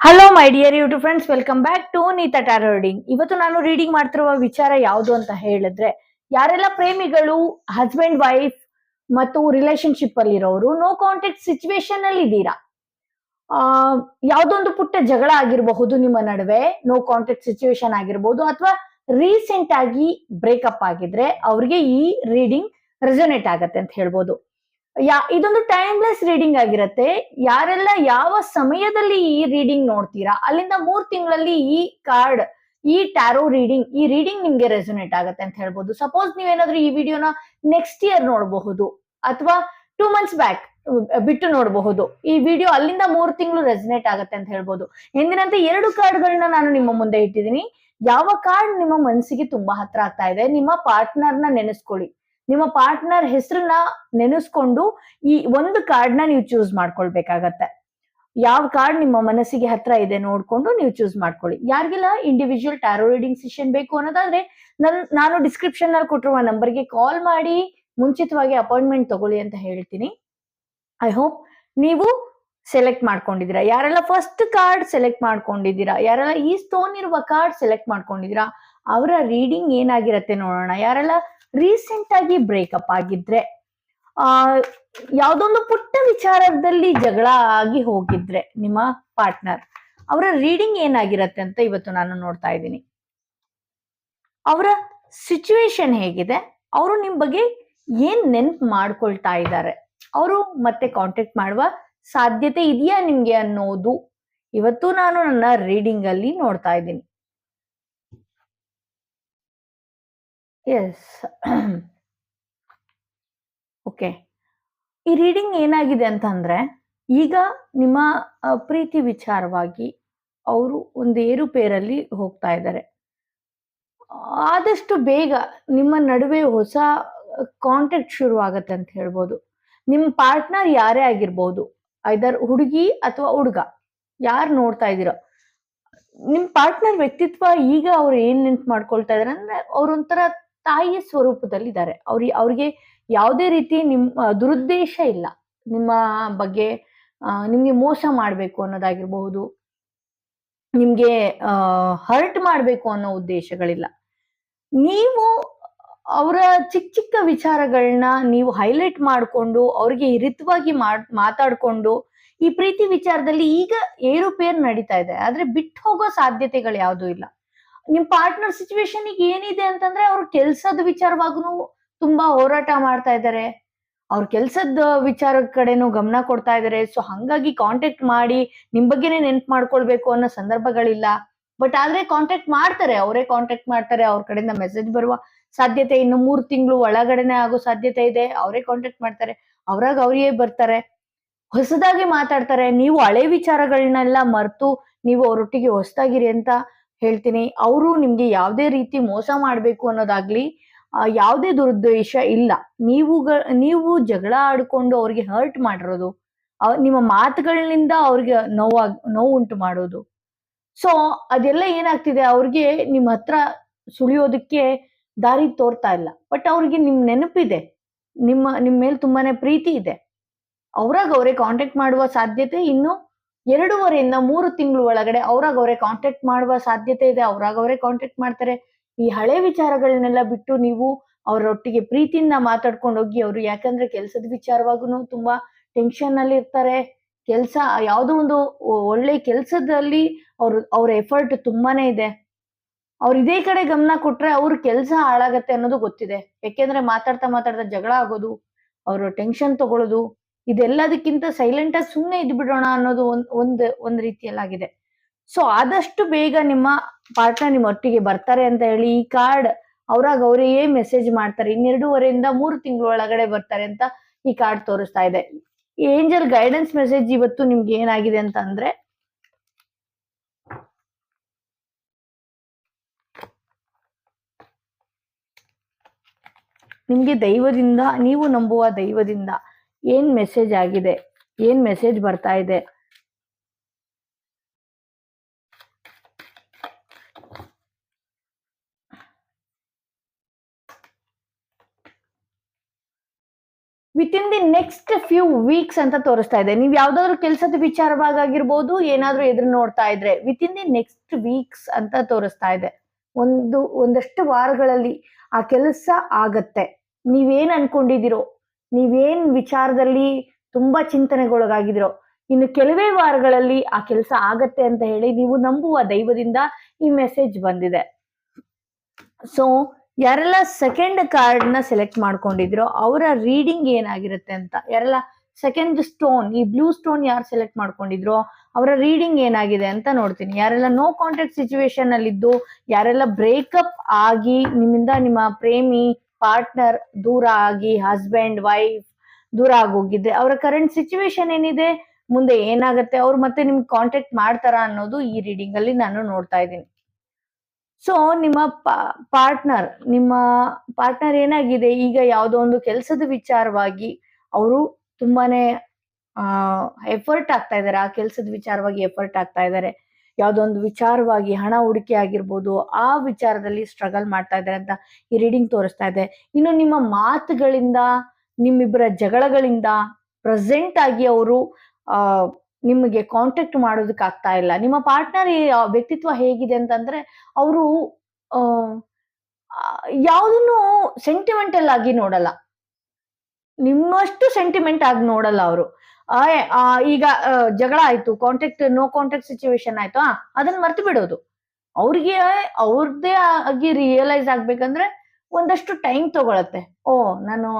Hello my dear YouTube friends, welcome back to Neeta tarot reading. ಇವತ್ತು ನಾನು reading ಮಾಡ್ತಿರುವ ವಿಚಾರ ಯಾವುದು ಅಂತ ಹೇಳಿದ್ರೆ, ಯಾರೆಲ್ಲ ಪ್ರೇಮಿಗಳು, ಹಸ್ಬೆಂಡ್ ವೈಫ್ ಮತ್ತು ರಿಲೇಶನ್ಶಿಪ್ ಅಲ್ಲಿ ಇರೋರು ನೋ ಕಾಂಟ್ಯಾಕ್ಟ್ ಸಿಚುವೇಶನ್ ಅಲ್ಲಿ ಇದ್ದೀರಾ. ಆ ಯಾವ್ದೊಂದು ಪುಟ್ಟ ಜಗಳ ಆಗಿರಬಹುದು ನಿಮ್ಮ ನಡುವೆ, ನೋ ಕಾಂಟ್ಯಾಕ್ಟ್ ಸಿಚುವೇಶನ್ ಆಗಿರ್ಬೋದು, ಅಥವಾ ರೀಸೆಂಟ್ ಆಗಿ ಬ್ರೇಕಪ್ ಆಗಿದ್ರೆ ಅವ್ರಿಗೆ ಈ ರೀಡಿಂಗ್ ರೆಸೊನೇಟ್ ಆಗತ್ತೆ ಅಂತ ಹೇಳ್ಬೋದು. ಇದೊಂದು ಟೈಮ್ಲೆಸ್ ರೀಡಿಂಗ್ ಆಗಿರತ್ತೆ. ಯಾರೆಲ್ಲ ಯಾವ ಸಮಯದಲ್ಲಿ ಈ ರೀಡಿಂಗ್ ನೋಡ್ತೀರಾ, ಅಲ್ಲಿಂದ 3 ತಿಂಗಳಲ್ಲಿ ಈ ಟ್ಯಾರೋ ರೀಡಿಂಗ್, ಈ ರೀಡಿಂಗ್ ನಿಮ್ಗೆ ರೆಸೊನೇಟ್ ಆಗತ್ತೆ ಅಂತ ಹೇಳ್ಬೋದು. ಸಪೋಸ್ ನೀವೇನಾದ್ರೂ ಈ ವಿಡಿಯೋನ ನೆಕ್ಸ್ಟ್ ಇಯರ್ ನೋಡಬಹುದು, ಅಥವಾ 2 ಮಂತ್ಸ್ ಬ್ಯಾಕ್ ಬಿಟ್ಟು ನೋಡಬಹುದು. ಈ ವಿಡಿಯೋ ಅಲ್ಲಿಂದ 3 ತಿಂಗಳು ರೆಸೊನೇಟ್ ಆಗತ್ತೆ ಅಂತ ಹೇಳ್ಬೋದು. ಎಂದಿನಂತೆ 2 ಕಾರ್ಡ್ಗಳನ್ನ ನಾನು ನಿಮ್ಮ ಮುಂದೆ ಇಟ್ಟಿದ್ದೀನಿ. ಯಾವ ಕಾರ್ಡ್ ನಿಮ್ಮ ಮನಸ್ಸಿಗೆ ತುಂಬಾ ಹತ್ರ ಆಗ್ತಾ ಇದೆ, ನಿಮ್ಮ ಪಾರ್ಟ್ನರ್ನ ನೆನೆಸ್ಕೊಳ್ಳಿ. ನಿಮ್ಮ ಪಾರ್ಟ್ನರ್ ಹೆಸರನ್ನ ನೆನೆಸ್ಕೊಂಡು ಈ ಒಂದು ಕಾರ್ಡ್ನ ನೀವು ಚೂಸ್ ಮಾಡ್ಕೊಳ್ಬೇಕಾಗತ್ತೆ. ಯಾವ ಕಾರ್ಡ್ ನಿಮ್ಮ ಮನಸ್ಸಿಗೆ ಹತ್ರ ಇದೆ ನೋಡ್ಕೊಂಡು ನೀವು ಚೂಸ್ ಮಾಡ್ಕೊಳ್ಳಿ. ಯಾರಿಗೆಲ್ಲ ಇಂಡಿವಿಜುವಲ್ ಟ್ಯಾರೋ ರೀಡಿಂಗ್ ಸೆಷನ್ ಬೇಕು ಅನ್ನೋದಾದ್ರೆ ನಾನು ಡಿಸ್ಕ್ರಿಪ್ಷನ್ ನಲ್ಲಿ ಕೊಟ್ಟಿರುವ ನಂಬರ್ಗೆ ಕಾಲ್ ಮಾಡಿ ಮುಂಚಿತವಾಗಿ ಅಪಾಯಿಂಟ್ಮೆಂಟ್ ತಗೊಳ್ಳಿ ಅಂತ ಹೇಳ್ತೀನಿ. ಐ ಹೋಪ್ ನೀವು ಸೆಲೆಕ್ಟ್ ಮಾಡ್ಕೊಂಡಿದ್ದೀರಾ. ಯಾರೆಲ್ಲ ಫಸ್ಟ್ ಕಾರ್ಡ್ ಸೆಲೆಕ್ಟ್ ಮಾಡ್ಕೊಂಡಿದ್ದೀರಾ, ಯಾರೆಲ್ಲ ಈ ಸ್ಟೋನ್ ಇರುವ ಕಾರ್ಡ್ ಸೆಲೆಕ್ಟ್ ಮಾಡ್ಕೊಂಡಿದ್ದೀರಾ, ಅವರ ರೀಡಿಂಗ್ ಏನಾಗಿರತ್ತೆ ನೋಡೋಣ. ಯಾರೆಲ್ಲ ರೀಸೆಂಟ್ ಆಗಿ ಬ್ರೇಕಪ್ ಆಗಿದ್ರೆ, ಆ ಯಾವ್ದೊಂದು ಪುಟ್ಟ ವಿಚಾರದಲ್ಲಿ ಜಗಳ ಆಗಿ ಹೋಗಿದ್ರೆ ನಿಮ್ಮ ಪಾರ್ಟ್ನರ್, ಅವರ ರೀಡಿಂಗ್ ಏನಾಗಿರತ್ತೆ ಅಂತ ಇವತ್ತು ನಾನು ನೋಡ್ತಾ ಇದ್ದೀನಿ. ಅವರ ಸಿಚುವೇಶನ್ ಹೇಗಿದೆ, ಅವರು ನಿಮ್ ಬಗ್ಗೆ ಏನ್ ನೆನ್ಪು ಮಾಡ್ಕೊಳ್ತಾ ಇದ್ದಾರೆ, ಅವರು ಮತ್ತೆ ಕಾಂಟ್ಯಾಕ್ಟ್ ಮಾಡುವ ಸಾಧ್ಯತೆ ಇದೆಯಾ ನಿಮ್ಗೆ ಅನ್ನೋದು ಇವತ್ತು ನಾನು ನನ್ನ ರೀಡಿಂಗ್ ಅಲ್ಲಿ ನೋಡ್ತಾ ಇದ್ದೀನಿ. ಎಸ್ ಓಕೆ, ಈ ರೀಡಿಂಗ್ ಏನಾಗಿದೆ ಅಂತಂದ್ರೆ, ಈಗ ನಿಮ್ಮ ಪ್ರೀತಿ ವಿಚಾರವಾಗಿ ಅವರು ಒಂದು ಏರುಪೇರಲ್ಲಿ ಹೋಗ್ತಾ ಇದ್ದಾರೆ. ಆದಷ್ಟು ಬೇಗ ನಿಮ್ಮ ನಡುವೆ ಹೊಸ ಕಾಂಟ್ಯಾಕ್ಟ್ ಶುರು ಆಗತ್ತೆ ಅಂತ ಹೇಳ್ಬೋದು. ನಿಮ್ಮ ಪಾರ್ಟ್ನರ್ ಯಾರೇ ಆಗಿರ್ಬೋದು, ಐದರ್ ಹುಡುಗಿ ಅಥವಾ ಹುಡುಗ, ಯಾರು ನೋಡ್ತಾ ಇದ್ದೀರೋ, ನಿಮ್ ಪಾರ್ಟ್ನರ್ ವ್ಯಕ್ತಿತ್ವ ಈಗ ಅವ್ರು ಏನ್ ನೆನ್ಪು ಮಾಡ್ಕೊಳ್ತಾ ಇದಾರೆ ಅಂದ್ರೆ, ಅವ್ರೊಂಥರ ತಾಯಿಯ ಸ್ವರೂಪದಲ್ಲಿ ಇದ್ದಾರೆ. ಅವ್ರಿಗೆ ಯಾವುದೇ ರೀತಿ ದುರುದ್ದೇಶ ಇಲ್ಲ ನಿಮ್ಮ ಬಗ್ಗೆ. ನಿಮ್ಗೆ ಮೋಸ ಮಾಡ್ಬೇಕು ಅನ್ನೋದಾಗಿರ್ಬಹುದು, ನಿಮ್ಗೆ ಹರ್ಟ್ ಮಾಡ್ಬೇಕು ಅನ್ನೋ ಉದ್ದೇಶಗಳಿಲ್ಲ. ನೀವು ಅವರ ಚಿಕ್ಕ ಚಿಕ್ಕ ವಿಚಾರಗಳನ್ನ ನೀವು ಹೈಲೈಟ್ ಮಾಡ್ಕೊಂಡು ಅವ್ರಿಗೆ ಹಿರಿತವಾಗಿ ಮಾತಾಡ್ಕೊಂಡು, ಈ ಪ್ರೀತಿ ವಿಚಾರದಲ್ಲಿ ಈಗ ಏರುಪೇರು ನಡೀತಾ ಇದೆ, ಆದ್ರೆ ಬಿಟ್ಟು ಹೋಗೋ ಸಾಧ್ಯತೆಗಳು ಯಾವ್ದು ಇಲ್ಲ. ನಿಮ್ ಪಾರ್ಟ್ನರ್ ಸಿಚುವೇಶನ್ ಈಗ ಏನಿದೆ ಅಂತಂದ್ರೆ, ಅವ್ರ ಕೆಲ್ಸದ ವಿಚಾರವಾಗೂ ತುಂಬಾ ಹೋರಾಟ ಮಾಡ್ತಾ ಇದ್ದಾರೆ, ಅವ್ರ ಕೆಲ್ಸದ ವಿಚಾರದ ಕಡೆನೂ ಗಮನ ಕೊಡ್ತಾ ಇದ್ದಾರೆ. ಸೊ ಹಂಗಾಗಿ ಕಾಂಟ್ಯಾಕ್ಟ್ ಮಾಡಿ ನಿಮ್ ಬಗ್ಗೆನೇ ನೆನ್ಪು ಮಾಡ್ಕೊಳ್ಬೇಕು ಅನ್ನೋ ಸಂದರ್ಭಗಳಿಲ್ಲ. ಬಟ್ ಆದ್ರೆ ಕಾಂಟ್ಯಾಕ್ಟ್ ಮಾಡ್ತಾರೆ, ಅವರೇ ಕಾಂಟ್ಯಾಕ್ಟ್ ಮಾಡ್ತಾರೆ. ಅವ್ರ ಕಡೆಯಿಂದ ಮೆಸೇಜ್ ಬರುವ ಸಾಧ್ಯತೆ ಇನ್ನು 3 ತಿಂಗಳು ಒಳಗಡೆನೆ ಆಗೋ ಸಾಧ್ಯತೆ ಇದೆ. ಅವರೇ ಕಾಂಟ್ಯಾಕ್ಟ್ ಮಾಡ್ತಾರೆ, ಅವ್ರಾಗ ಅವರೇ ಬರ್ತಾರೆ, ಹೊಸದಾಗಿ ಮಾತಾಡ್ತಾರೆ. ನೀವು ಹಳೆ ವಿಚಾರಗಳನ್ನೆಲ್ಲ ಮರೆತು ನೀವು ಅವರೊಟ್ಟಿಗೆ ಹೊಸದಾಗಿರಿ ಅಂತ ಹೇಳ್ತೀನಿ. ಅವರು ನಿಮ್ಗೆ ಯಾವುದೇ ರೀತಿ ಮೋಸ ಮಾಡ್ಬೇಕು ಅನ್ನೋದಾಗ್ಲಿ, ಯಾವುದೇ ದುರುದ್ದೇಶ ಇಲ್ಲ. ನೀವು ಜಗಳ ಆಡ್ಕೊಂಡು ಅವ್ರಿಗೆ ಹರ್ಟ್ ಮಾಡಿರೋದು, ನಿಮ್ಮ ಮಾತುಗಳಿಂದ ಅವ್ರಿಗೆ ನೋವು ಉಂಟು ಮಾಡೋದು, ಸೊ ಅದೆಲ್ಲ ಏನಾಗ್ತಿದೆ, ಅವ್ರಿಗೆ ನಿಮ್ ಹತ್ರ ಸುಳಿಯೋದಕ್ಕೆ ದಾರಿ ತೋರ್ತಾ ಇಲ್ಲ. ಬಟ್ ಅವ್ರಿಗೆ ನಿಮ್ ನೆನಪಿದೆ, ನಿಮ್ ಮೇಲೆ ತುಂಬಾನೇ ಪ್ರೀತಿ ಇದೆ. ಅವ್ರಾಗ ಅವರೇ ಕಾಂಟ್ಯಾಕ್ಟ್ ಮಾಡುವ ಸಾಧ್ಯತೆ ಇನ್ನು 2.5 ಇಂದ 3 ತಿಂಗಳು ಒಳಗಡೆ ಅವ್ರಾಗ ಅವರೇ ಕಾಂಟ್ಯಾಕ್ಟ್ ಮಾಡುವ ಸಾಧ್ಯತೆ ಇದೆ. ಅವ್ರಾಗ ಅವರೇ ಕಾಂಟ್ಯಾಕ್ಟ್ ಮಾಡ್ತಾರೆ. ಈ ಹಳೆ ವಿಚಾರಗಳನ್ನೆಲ್ಲ ಬಿಟ್ಟು ನೀವು ಅವರೊಟ್ಟಿಗೆ ಪ್ರೀತಿಯಿಂದ ಮಾತಾಡ್ಕೊಂಡು ಹೋಗಿ. ಅವರು ಯಾಕಂದ್ರೆ ಕೆಲಸದ ವಿಚಾರವಾಗೂ ತುಂಬಾ ಟೆನ್ಷನ್ ಅಲ್ಲಿ ಇರ್ತಾರೆ. ಕೆಲಸ ಯಾವುದೋ ಒಂದು ಒಳ್ಳೆ ಕೆಲಸದಲ್ಲಿ ಅವ್ರ ಎಫರ್ಟ್ ತುಂಬಾನೇ ಇದೆ. ಅವ್ರು ಇದೇ ಕಡೆ ಗಮನ ಕೊಟ್ರೆ ಅವ್ರ ಕೆಲಸ ಹಾಳಾಗತ್ತೆ ಅನ್ನೋದು ಗೊತ್ತಿದೆ. ಯಾಕೆಂದ್ರೆ ಮಾತಾಡ್ತಾ ಮಾತಾಡ್ತಾ ಜಗಳ ಆಗೋದು, ಅವರು ಟೆನ್ಷನ್ ತಗೊಳ್ಳೋದು, ಇದೆಲ್ಲದಕ್ಕಿಂತ ಸೈಲೆಂಟ್ ಆಗಿ ಸುಮ್ಮನೆ ಇದ್ ಬಿಡೋಣ ಅನ್ನೋದು ಒಂದ್ ರೀತಿಯಲ್ಲಾಗಿದೆ. ಸೊ ಆದಷ್ಟು ಬೇಗ ನಿಮ್ಮ ಪಾರ್ಟ್ನರ್ ನಿಮ್ಮ ಒಟ್ಟಿಗೆ ಬರ್ತಾರೆ ಅಂತ ಹೇಳಿ ಈ ಕಾರ್ಡ್ ಅವ್ರಾಗ ಅವರೇ ಮೆಸೇಜ್ ಮಾಡ್ತಾರೆ. 2.5 ಇಂದ 3 ತಿಂಗಳು ಒಳಗಡೆ ಬರ್ತಾರೆ ಅಂತ ಈ ಕಾರ್ಡ್ ತೋರಿಸ್ತಾ ಇದೆ. ಏಂಜಲ್ ಗೈಡೆನ್ಸ್ ಮೆಸೇಜ್ ಇವತ್ತು ನಿಮ್ಗೆ ಏನಾಗಿದೆ ಅಂತ ಅಂದ್ರೆ, ನಿಮ್ಗೆ ದೈವದಿಂದ, ನೀವು ನಂಬುವ ದೈವದಿಂದ ಏನ್ ಮೆಸೇಜ್ ಆಗಿದೆ, ಏನ್ ಮೆಸೇಜ್ ಬರ್ತಾ ಇದೆ, with in the next few weeks ಅಂತ ತೋರಿಸ್ತಾ ಇದೆ. ನೀವು ಯಾವ್ದಾದ್ರು ಕೆಲಸದ ವಿಚಾರವಾಗಿರ್ಬೋದು, ಏನಾದ್ರೂ ಎದುರು ನೋಡ್ತಾ ಇದ್ರೆ with in the next weeks ಅಂತ ತೋರಿಸ್ತಾ ಇದೆ. ಒಂದಷ್ಟು ವಾರಗಳಲ್ಲಿ ಆ ಕೆಲಸ ಆಗತ್ತೆ. ನೀವೇನ್ ಅನ್ಕೊಂಡಿದಿರೋ, ನೀವೇನ್ ವಿಚಾರದಲ್ಲಿ ತುಂಬಾ ಚಿಂತನೆಗೊಳಗಾಗಿದಿರೋ, ಇನ್ನು ಕೆಲವೇ ವಾರಗಳಲ್ಲಿ ಆ ಕೆಲಸ ಆಗತ್ತೆ ಅಂತ ಹೇಳಿ ನೀವು ನಂಬುವ ದೈವದಿಂದ ಈ ಮೆಸೇಜ್ ಬಂದಿದೆ. ಸೊ ಯಾರೆಲ್ಲ ಸೆಕೆಂಡ್ ಕಾರ್ಡ್ ನ ಸೆಲೆಕ್ಟ್ ಮಾಡ್ಕೊಂಡಿದ್ರೋ ಅವರ ರೀಡಿಂಗ್ ಏನಾಗಿರುತ್ತೆ ಅಂತ, ಯಾರೆಲ್ಲ ಸೆಕೆಂಡ್ ಸ್ಟೋನ್, ಈ ಬ್ಲೂ ಸ್ಟೋನ್ ಯಾರು ಸೆಲೆಕ್ಟ್ ಮಾಡ್ಕೊಂಡಿದ್ರೋ ಅವರ ರೀಡಿಂಗ್ ಏನಾಗಿದೆ ಅಂತ ನೋಡ್ತೀನಿ. ಯಾರೆಲ್ಲ ನೋ ಕಾಂಟ್ಯಾಕ್ಟ್ ಸಿಚುವೇಶನ್ ಅಲ್ಲಿ ಇದ್ದು, ಯಾರೆಲ್ಲ ಬ್ರೇಕಪ್ ಆಗಿ ನಿಮ್ಮಿಂದ ನಿಮ್ಮ ಪ್ರೇಮಿ ಪಾರ್ಟ್ನರ್ ದೂರ ಆಗಿ, ಹಸ್ಬೆಂಡ್ ವೈಫ್ ದೂರ ಆಗೋಗಿದ್ರೆ ಅವರ ಕರೆಂಟ್ ಸಿಚುವೇಶನ್ ಏನಿದೆ, ಮುಂದೆ ಏನಾಗುತ್ತೆ, ಅವ್ರು ಮತ್ತೆ ನಿಮ್ಗೆ ಕಾಂಟ್ಯಾಕ್ಟ್ ಮಾಡ್ತಾರಾ ಅನ್ನೋದು ಈ ರೀಡಿಂಗ್ ಅಲ್ಲಿ ನಾನು ನೋಡ್ತಾ ಇದ್ದೀನಿ. ಸೊ ನಿಮ್ಮ ಪಾರ್ಟ್ನರ್ ಏನಾಗಿದೆ, ಈಗ ಯಾವುದೋ ಒಂದು ಕೆಲಸದ ವಿಚಾರವಾಗಿ ಅವರು ತುಂಬಾನೇ ಎಫರ್ಟ್ ಆಗ್ತಾ ಇದ್ದಾರೆ. ಆ ಕೆಲಸದ ವಿಚಾರವಾಗಿ ಎಫರ್ಟ್ ಆಗ್ತಾ ಇದ್ದಾರೆ. ಯಾವುದೋ ಒಂದು ವಿಚಾರವಾಗಿ ಹಣ ಹೂಡಿಕೆ ಆಗಿರ್ಬೋದು, ಆ ವಿಚಾರದಲ್ಲಿ ಸ್ಟ್ರಗಲ್ ಮಾಡ್ತಾ ಇದ್ದಾರೆ ಅಂತ ಈ ರೀಡಿಂಗ್ ತೋರಿಸ್ತಾ ಇದೆ. ಇನ್ನು ನಿಮ್ಮ ಮಾತುಗಳಿಂದ, ನಿಮ್ಮಿಬ್ಬರ ಜಗಳಗಳಿಂದ ಪ್ರೆಸೆಂಟ್ ಆಗಿ ಅವರು ನಿಮಗೆ ಕಾಂಟ್ಯಾಕ್ಟ್ ಮಾಡೋದಕ್ಕೆ ಆಗ್ತಾ ಇಲ್ಲ. ನಿಮ್ಮ ಪಾರ್ಟ್ನರ್ ವ್ಯಕ್ತಿತ್ವ ಹೇಗಿದೆ ಅಂತಂದ್ರೆ, ಅವರು ಯಾವುದನ್ನು ಸೆಂಟಿಮೆಂಟಲ್ ಆಗಿ ನೋಡಲ್ಲ, ನಿಮ್ಮಷ್ಟು ಸೆಂಟಿಮೆಂಟ್ ಆಗಿ ನೋಡಲ್ಲ ಅವರು. ಈಗ ಜಗಳ ಆಯ್ತು, ನೋ ಕಾಂಟ್ಯಾಕ್ಟ್ ಸಿಚುವೇಶನ್ ಆಯ್ತು, ಅದನ್ನ ಮರ್ತು ಬಿಡೋದು. ಅವ್ರಿಗೆ ಅವ್ರದ್ದೇ ಆಗಿ ರಿಯಲೈಸ್ ಆಗ್ಬೇಕಂದ್ರೆ ಒಂದಷ್ಟು ಟೈಮ್ ತಗೊಳತ್ತೆ. ನಾನು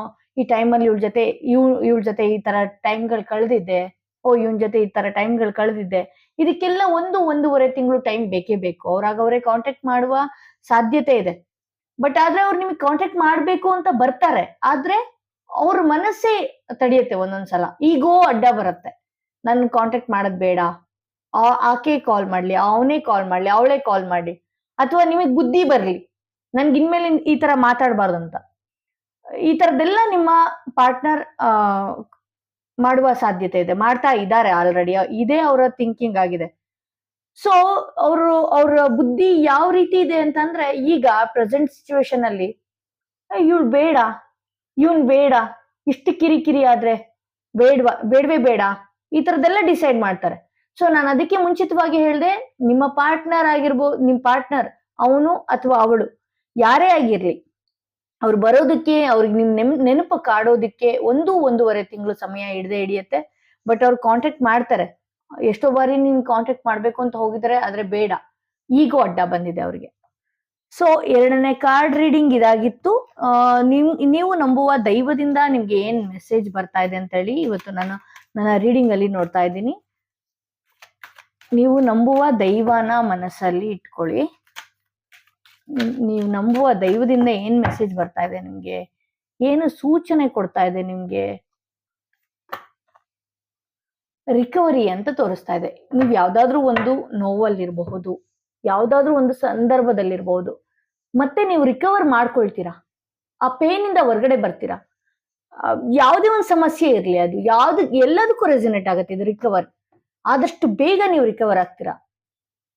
ಈ ಟೈಮಲ್ಲಿ ಇವಳ ಜೊತೆ ಈ ತರ ಟೈಮ್ಗಳು ಕಳೆದಿದ್ದೆ, ಇವನ್ ಜೊತೆ ಈ ತರ ಟೈಮ್ಗಳು ಕಳೆದಿದ್ದೆ, ಇದಕ್ಕೆಲ್ಲ 1-1.5 ತಿಂಗಳು ಟೈಮ್ ಬೇಕೇ ಬೇಕು. ಅವರೇ ಕಾಂಟ್ಯಾಕ್ಟ್ ಮಾಡುವ ಸಾಧ್ಯತೆ ಇದೆ. ಬಟ್ ಆದ್ರೆ ಅವ್ರು ನಿಮಗೆ ಕಾಂಟ್ಯಾಕ್ಟ್ ಮಾಡ್ಬೇಕು ಅಂತ ಬರ್ತಾರೆ, ಆದ್ರೆ ಅವ್ರ ಮನಸ್ಸೇ ತಡೆಯುತ್ತೆ. ಒಂದೊಂದ್ಸಲ ಈಗೋ ಅಡ್ಡ ಬರುತ್ತೆ, ನನ್ ಕಾಂಟ್ಯಾಕ್ಟ್ ಮಾಡೋದ್ ಬೇಡ, ಆಕೆ ಕಾಲ್ ಮಾಡ್ಲಿ, ಅವನೇ ಕಾಲ್ ಮಾಡ್ಲಿ, ಅವಳೇ ಕಾಲ್ ಮಾಡ್ಲಿ, ಅಥವಾ ನಿಮಗ್ ಬುದ್ಧಿ ಬರ್ಲಿ ನನ್ಗೆ ಇನ್ಮೇಲೆ ಈ ತರ ಮಾತಾಡ್ಬಾರ್ದು ಅಂತ. ಈ ತರದೆಲ್ಲ ನಿಮ್ಮ ಪಾರ್ಟ್ನರ್ ಮಾಡುವ ಸಾಧ್ಯತೆ ಇದೆ, ಮಾಡ್ತಾ ಇದ್ದಾರೆ ಆಲ್ರೆಡಿ. ಇದೇ ಅವರ ಥಿಂಕಿಂಗ್ ಆಗಿದೆ. ಸೊ ಅವ್ರ ಬುದ್ಧಿ ಯಾವ ರೀತಿ ಇದೆ ಅಂತಂದ್ರೆ, ಈಗ ಪ್ರೆಸೆಂಟ್ ಸಿಚುವೇಶನ್ ಅಲ್ಲಿ ಇವಳು ಬೇಡ, ಇವನ್ ಬೇಡ, ಇಷ್ಟು ಕಿರಿಕಿರಿ ಆದ್ರೆ ಬೇಡವೇ ಬೇಡ, ಈ ತರದೆಲ್ಲ ಡಿಸೈಡ್ ಮಾಡ್ತಾರೆ. ಸೊ ನಾನು ಅದಕ್ಕೆ ಮುಂಚಿತವಾಗಿ ಹೇಳ್ದೆ, ನಿಮ್ಮ ಪಾರ್ಟ್ನರ್ ಆಗಿರ್ಬೋದು, ನಿಮ್ ಪಾರ್ಟ್ನರ್ ಅವನು ಅಥವಾ ಅವಳು ಯಾರೇ ಆಗಿರ್ಲಿ, ಅವ್ರು ಬರೋದಕ್ಕೆ, ಅವ್ರಿಗೆ ನಿಮ್ ನೆನಪು ಕಾಡೋದಕ್ಕೆ 1-1.5 ತಿಂಗಳು ಸಮಯ ಹಿಡಿಯುತ್ತೆ. ಬಟ್ ಅವ್ರು ಕಾಂಟ್ಯಾಕ್ಟ್ ಮಾಡ್ತಾರೆ. ಎಷ್ಟೋ ಬಾರಿ ನಿಮ್ ಕಾಂಟ್ಯಾಕ್ಟ್ ಮಾಡ್ಬೇಕು ಅಂತ ಹೋಗಿದ್ದಾರೆ, ಆದ್ರೆ ಬೇಡ, ಈಗೋ ಅಡ್ಡ ಬಂದಿದೆ ಅವ್ರಿಗೆ. ಸೊ 2ನೇ ಕಾರ್ಡ್ ರೀಡಿಂಗ್ ಇದಾಗಿತ್ತು. ನೀವು ನಂಬುವ ದೈವದಿಂದ ನಿಮ್ಗೆ ಏನ್ ಮೆಸೇಜ್ ಬರ್ತಾ ಇದೆ ಅಂತ ಹೇಳಿ ಇವತ್ತು ನನ್ನ ರೀಡಿಂಗ್ ಅಲ್ಲಿ ನೋಡ್ತಾ ಇದ್ದೀನಿ. ನೀವು ನಂಬುವ ದೈವನ ಮನಸ್ಸಲ್ಲಿ ಇಟ್ಕೊಳ್ಳಿ. ನೀವು ನಂಬುವ ದೈವದಿಂದ ಏನ್ ಮೆಸೇಜ್ ಬರ್ತಾ ಇದೆ ನಿಮ್ಗೆ, ಏನು ಸೂಚನೆ ಕೊಡ್ತಾ ಇದೆ ನಿಮ್ಗೆ. ರಿಕವರಿ ಅಂತ ತೋರಿಸ್ತಾ ಇದೆ. ನೀವು ಯಾವ್ದಾದ್ರು ಒಂದು ನೋವಲ್ಲಿರಬಹುದು, ಯಾವ್ದಾದ್ರು ಒಂದು ಸಂದರ್ಭದಲ್ಲಿರ್ಬಹುದು, ಮತ್ತೆ ನೀವು ರಿಕವರ್ ಮಾಡ್ಕೊಳ್ತೀರಾ, ಆ ಪೇನಿಂದ ಹೊರಗಡೆ ಬರ್ತೀರಾ. ಯಾವುದೇ ಒಂದು ಸಮಸ್ಯೆ ಇರ್ಲಿ, ಅದು ಎಲ್ಲದಕ್ಕೂ ರೆಸಿನೇಟ್ ಆಗುತ್ತೆ ಇದು ರಿಕವರ್. ಆದಷ್ಟು ಬೇಗ ನೀವು ರಿಕವರ್ ಆಗ್ತೀರಾ,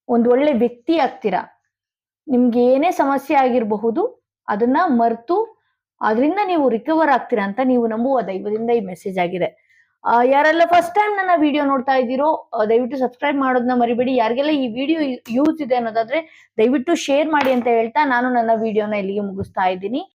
ಒಂದು ಒಳ್ಳೆ ವ್ಯಕ್ತಿ ಆಗ್ತೀರಾ. ನಿಮ್ಗೆ ಏನೇ ಸಮಸ್ಯೆ ಆಗಿರಬಹುದು ಅದನ್ನ ಮರೆತು ಅದರಿಂದ ನೀವು ರಿಕವರ್ ಆಗ್ತೀರಾ ಅಂತ ನೀವು ನಂಬುವ ದೈವದಿಂದ ಈ ಮೆಸೇಜ್ ಆಗಿದೆ. ಯಾರೆಲ್ಲ ಫಸ್ಟ್ ಟೈಮ್ ನನ್ನ ವಿಡಿಯೋ ನೋಡ್ತಾ ಇದ್ದೀರೋ ದಯವಿಟ್ಟು ಸಬ್ಸ್ಕ್ರೈಬ್ ಮಾಡೋದನ್ನ ಮರಿಬೇಡಿ. ಯಾರಿಗೆಲ್ಲ ಈ ವಿಡಿಯೋ ಯೂಸ್ ಇದೆ ಅನ್ನೋದಾದ್ರೆ ದಯವಿಟ್ಟು ಶೇರ್ ಮಾಡಿ ಅಂತ ಹೇಳ್ತಾ ನಾನು ನನ್ನ ವಿಡಿಯೋನ ಇಲ್ಲಿಗೆ ಮುಗಿಸ್ತಾ ಇದ್ದೀನಿ.